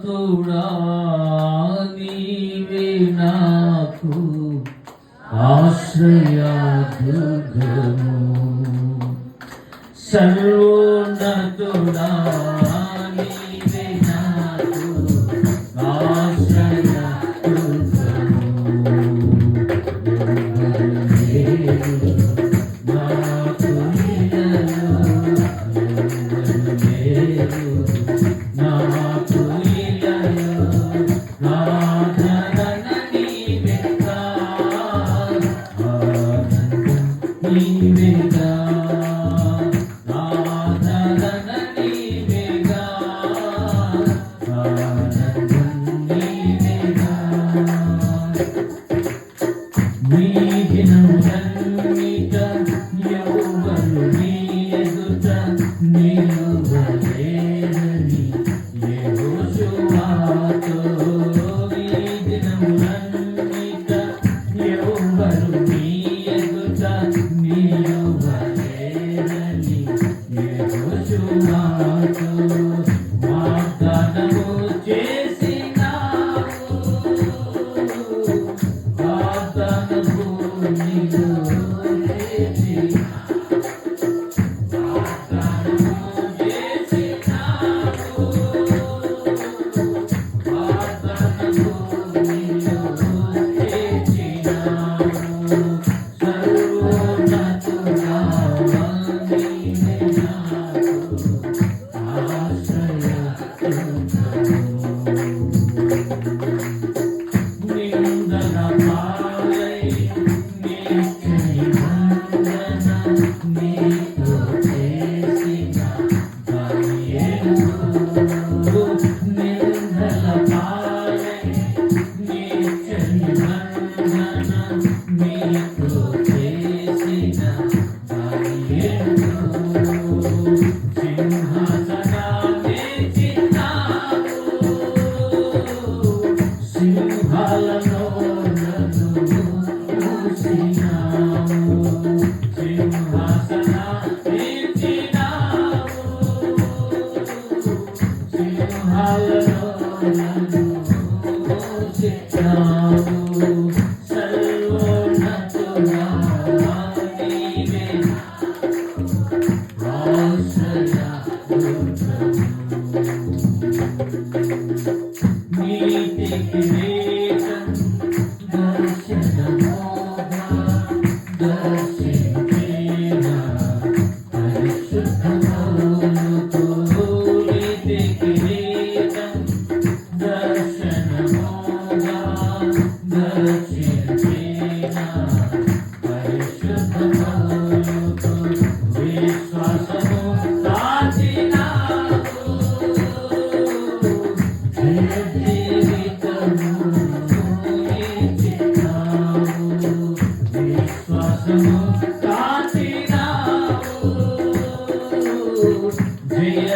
తోడా నీవే నాకు ఆశ్రయదుర్గము సర్వోన్నతుడా నీవే నాకు ఆశ్రయదుర్గము నాకు ఇలలో నాకు ఇలలో ఆదరణ నీవేగా నీవేగా ఆదరణ నీవేగా ఆనందం నీవేగా నీ దినములన్నిట యెహోవాను నీ ఎదుట నిలువలేరని యెహోషువతో నీ దినములన్నిట యెహోవాను నీ ఎదుట నిలువలేరని యెహోషువతో వాగ్దానము చేసినావు వాగ్దానము నిలువేసి వాగ్దానము చేసినావు వాగ్దానము నిలువేసినావు సర్వోన్నతుడా నీవే నాకు నిందల పాలై నీకై వందన నీతో చేసిన దయలు నిందల పాలై నీకై వందన నీతో చేసిన దయలు సింహాసనాన్ని చిన్నావు సింహాలలో నన్ను మూసినావు సింహాసనాన్ని చిన్నావు సింహాలలో నన్ను మూసినావు సర్వోన్నతుడా నీవే నీతి కిరీటం దర్శనమోగా దర్శించిన పరిశుద్ధమౌనుతో నీతి కిరీటం దర్శనమోగా దర్శించిన పరిశుద్ధమౌనుతో విశ్వాసము కాచినావు జీవితము ఇచ్చినావు విశ్వాసము కాచినావు జయ